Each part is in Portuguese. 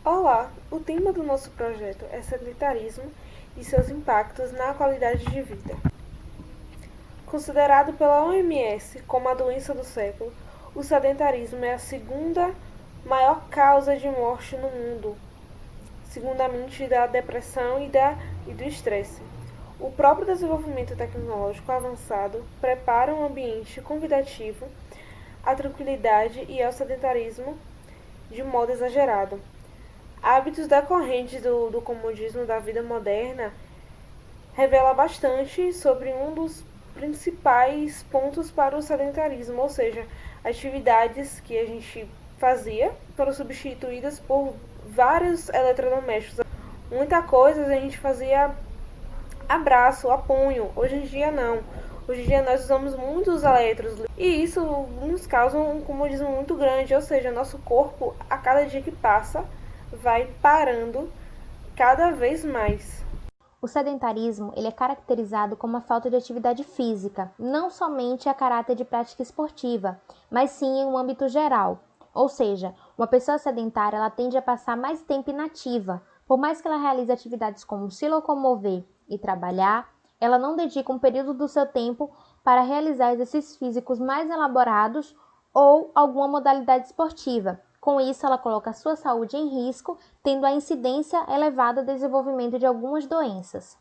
Olá, o tema do nosso projeto é sedentarismo e seus impactos na qualidade de vida. Considerado pela OMS como a doença do século, o sedentarismo é a segunda maior causa de morte no mundo, segundamente da depressão e do estresse. O próprio desenvolvimento tecnológico avançado prepara um ambiente convidativo à tranquilidade e ao sedentarismo de modo exagerado. Hábitos decorrentes do comodismo da vida moderna revela bastante sobre um dos principais pontos para o sedentarismo, ou seja, atividades que a gente fazia foram substituídas por vários eletrodomésticos. Muita coisa a gente fazia a braço, a punho, hoje em dia não. Hoje em dia nós usamos muitos eletros e isso nos causa um comodismo muito grande, ou seja, nosso corpo, a cada dia que passa, vai parando cada vez mais. O sedentarismo ele é caracterizado como a falta de atividade física, não somente a caráter de prática esportiva, mas sim em um âmbito geral. Ou seja, uma pessoa sedentária ela tende a passar mais tempo inativa. Por mais que ela realize atividades como se locomover e trabalhar, ela não dedica um período do seu tempo para realizar exercícios físicos mais elaborados ou alguma modalidade esportiva. Com isso, ela coloca a sua saúde em risco, tendo a incidência elevada do desenvolvimento de algumas doenças.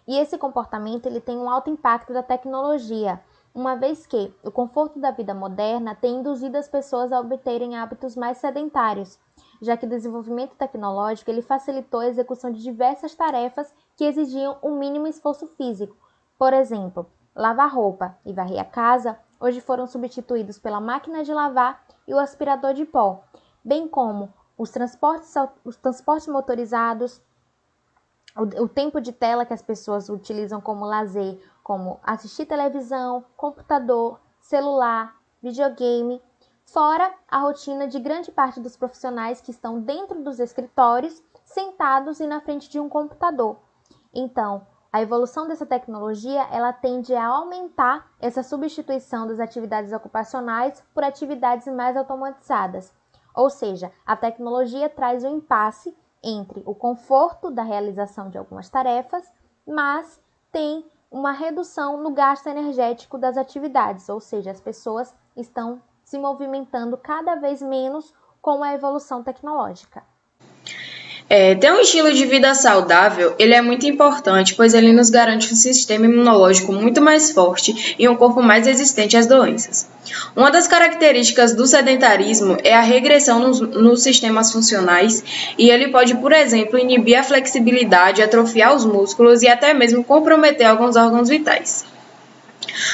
E esse comportamento ele tem um alto impacto da tecnologia, uma vez que o conforto da vida moderna tem induzido as pessoas a obterem hábitos mais sedentários, já que o desenvolvimento tecnológico ele facilitou a execução de diversas tarefas que exigiam um mínimo esforço físico. Por exemplo, lavar roupa e varrer a casa hoje foram substituídos pela máquina de lavar e o aspirador de pó, bem como os transportes motorizados, o tempo de tela que as pessoas utilizam como lazer, como assistir televisão, computador, celular, videogame, fora a rotina de grande parte dos profissionais que estão dentro dos escritórios, sentados e na frente de um computador. Então, a evolução dessa tecnologia, ela tende a aumentar essa substituição das atividades ocupacionais por atividades mais automatizadas. Ou seja, a tecnologia traz um impasse entre o conforto da realização de algumas tarefas, mas tem uma redução no gasto energético das atividades, ou seja, as pessoas estão se movimentando cada vez menos com a evolução tecnológica. Ter um estilo de vida saudável, ele é muito importante, pois ele nos garante um sistema imunológico muito mais forte e um corpo mais resistente às doenças. Uma das características do sedentarismo é a regressão nos sistemas funcionais e ele pode, por exemplo, inibir a flexibilidade, atrofiar os músculos e até mesmo comprometer alguns órgãos vitais.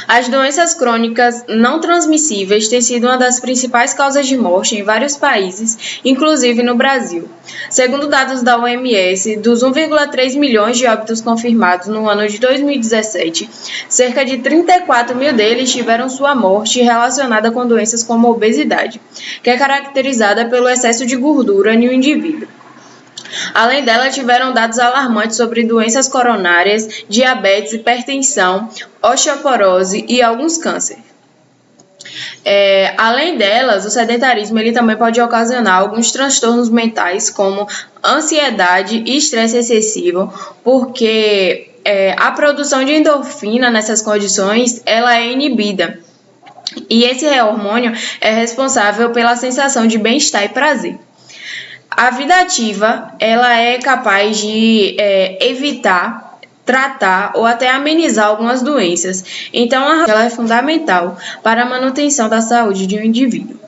As doenças crônicas não transmissíveis têm sido uma das principais causas de morte em vários países, inclusive no Brasil. Segundo dados da OMS, dos 1,3 milhões de óbitos confirmados no ano de 2017, cerca de 34 mil deles tiveram sua morte relacionada com doenças como a obesidade, que é caracterizada pelo excesso de gordura no indivíduo. Além dela, tiveram dados alarmantes sobre doenças coronárias, diabetes, hipertensão, osteoporose e alguns cânceres. Além delas, o sedentarismo ele também pode ocasionar alguns transtornos mentais, como ansiedade e estresse excessivo, porque a produção de endorfina nessas condições ela é inibida. E esse hormônio é responsável pela sensação de bem-estar e prazer. A vida ativa, ela é capaz de evitar, tratar ou até amenizar algumas doenças. Então, ela é fundamental para a manutenção da saúde de um indivíduo.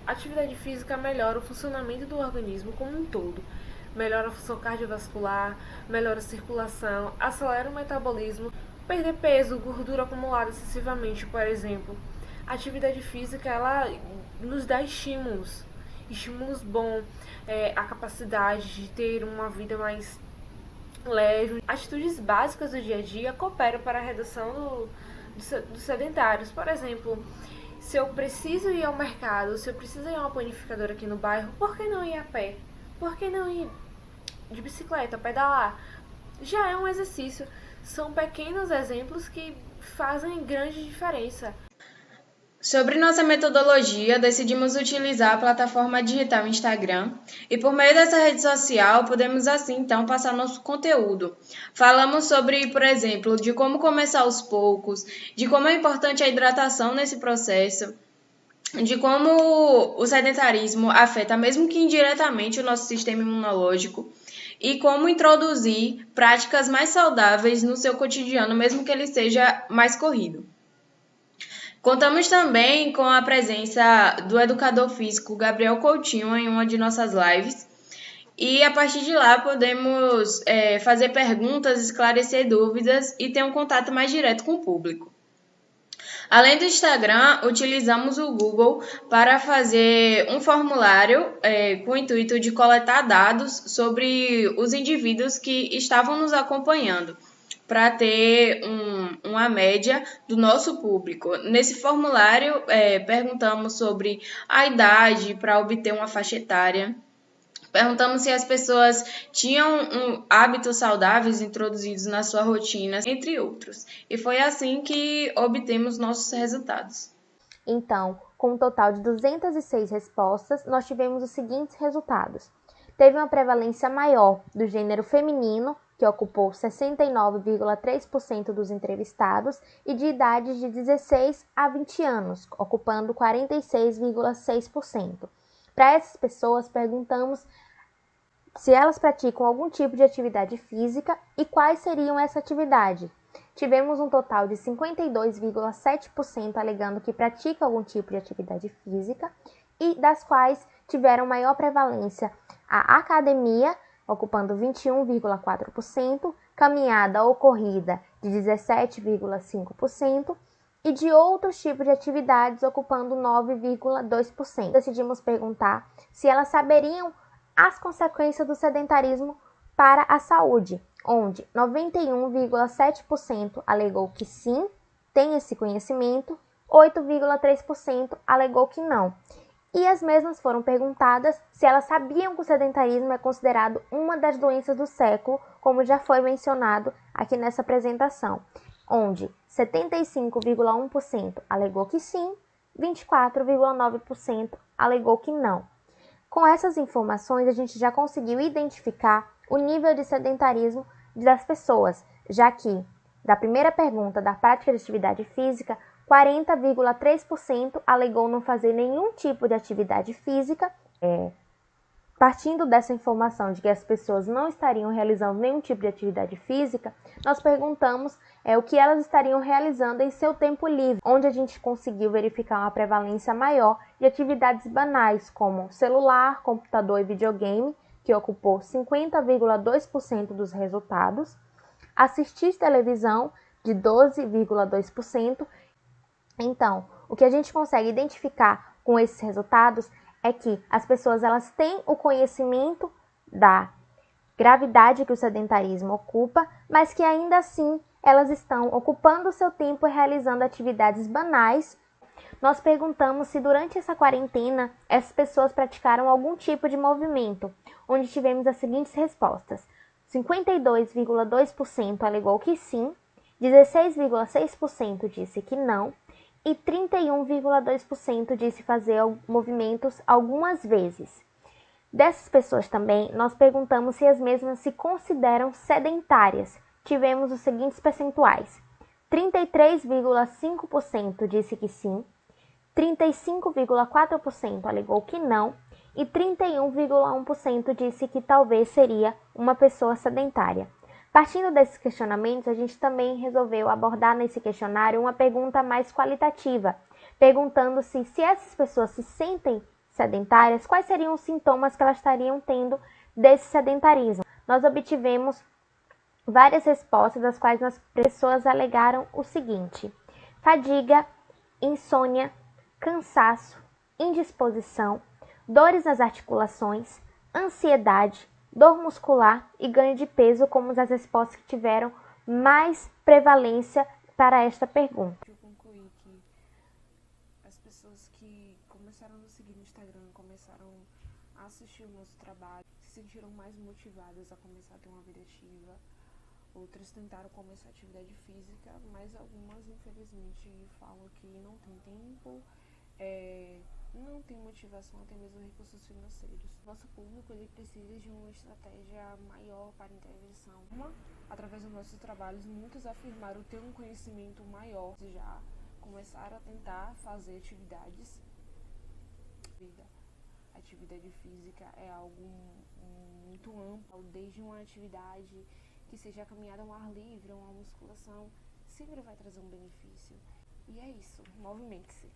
A atividade física melhora o funcionamento do organismo como um todo. Melhora a função cardiovascular, melhora a circulação, acelera o metabolismo, perder peso, gordura acumulada excessivamente, por exemplo. A atividade física, ela nos dá estímulos bons, a capacidade de ter uma vida mais leve. Atitudes básicas do dia a dia cooperam para a redução dos sedentários. Por exemplo, se eu preciso ir ao mercado, se eu preciso ir a uma panificadora aqui no bairro, por que não ir a pé? Por que não ir de bicicleta, pedalar? Já é um exercício. São pequenos exemplos que fazem grande diferença. Sobre nossa metodologia, decidimos utilizar a plataforma digital Instagram e por meio dessa rede social podemos assim então passar nosso conteúdo. Falamos sobre, por exemplo, de como começar aos poucos, de como é importante a hidratação nesse processo, de como o sedentarismo afeta, mesmo que indiretamente, o nosso sistema imunológico e como introduzir práticas mais saudáveis no seu cotidiano, mesmo que ele seja mais corrido. Contamos também com a presença do educador físico Gabriel Coutinho em uma de nossas lives. E a partir de lá podemos fazer perguntas, esclarecer dúvidas e ter um contato mais direto com o público. Além do Instagram, utilizamos o Google para fazer um formulário com o intuito de coletar dados sobre os indivíduos que estavam nos acompanhando, para ter uma média do nosso público. Nesse formulário, perguntamos sobre a idade para obter uma faixa etária. Perguntamos se as pessoas tinham hábitos saudáveis introduzidos na sua rotina, entre outros. E foi assim que obtemos nossos resultados. Então, com um total de 206 respostas, nós tivemos os seguintes resultados. Teve uma prevalência maior do gênero feminino, que ocupou 69,3% dos entrevistados, e de idades de 16 a 20 anos, ocupando 46,6%. Para essas pessoas, perguntamos se elas praticam algum tipo de atividade física e quais seriam essa atividade. Tivemos um total de 52,7% alegando que pratica algum tipo de atividade física e das quais tiveram maior prevalência a academia, ocupando 21,4%, caminhada ou corrida de 17,5% e de outros tipos de atividades ocupando 9,2%. Decidimos perguntar se elas saberiam as consequências do sedentarismo para a saúde, onde 91,7% alegou que sim, tem esse conhecimento, 8,3% alegou que não. E as mesmas foram perguntadas se elas sabiam que o sedentarismo é considerado uma das doenças do século, como já foi mencionado aqui nessa apresentação, onde 75,1% alegou que sim, 24,9% alegou que não. Com essas informações, a gente já conseguiu identificar o nível de sedentarismo das pessoas, já que, da primeira pergunta da prática de atividade física, 40,3% alegou não fazer nenhum tipo de atividade física. Partindo dessa informação de que as pessoas não estariam realizando nenhum tipo de atividade física, nós perguntamos o que elas estariam realizando em seu tempo livre, onde a gente conseguiu verificar uma prevalência maior de atividades banais, como celular, computador e videogame, que ocupou 50,2% dos resultados, assistir televisão, de 12,2%. Então, o que a gente consegue identificar com esses resultados é que as pessoas elas têm o conhecimento da gravidade que o sedentarismo ocupa, mas que ainda assim elas estão ocupando o seu tempo e realizando atividades banais. Nós perguntamos se durante essa quarentena essas pessoas praticaram algum tipo de movimento, onde tivemos as seguintes respostas. 52,2% alegou que sim, 16,6% disse que não, e 31,2% disse fazer movimentos algumas vezes. Dessas pessoas também, nós perguntamos se as mesmas se consideram sedentárias. Tivemos os seguintes percentuais. 33,5% disse que sim, 35,4% alegou que não e 31,1% disse que talvez seria uma pessoa sedentária. Partindo desses questionamentos, a gente também resolveu abordar nesse questionário uma pergunta mais qualitativa, perguntando se essas pessoas se sentem sedentárias, quais seriam os sintomas que elas estariam tendo desse sedentarismo. Nós obtivemos várias respostas, das quais as pessoas alegaram o seguinte: fadiga, insônia, cansaço, indisposição, dores nas articulações, ansiedade, dor muscular e ganho de peso como as respostas que tiveram mais prevalência para esta pergunta. Eu concluí que as pessoas que começaram a nos seguir no Instagram, começaram a assistir o nosso trabalho, se sentiram mais motivadas a começar a ter uma vida ativa, Outras tentaram começar atividade física, mas algumas, infelizmente, falam que não tem tempo, não tem motivação, até mesmo recursos financeiros. Nosso público ele precisa de uma estratégia maior para intervenção. Através dos nossos trabalhos, muitos afirmaram ter um conhecimento maior, já começaram a tentar fazer atividades. A atividade física é algo muito amplo, desde uma atividade que seja a caminhada ao ar livre, uma musculação, sempre vai trazer um benefício. E é isso, movimente-se.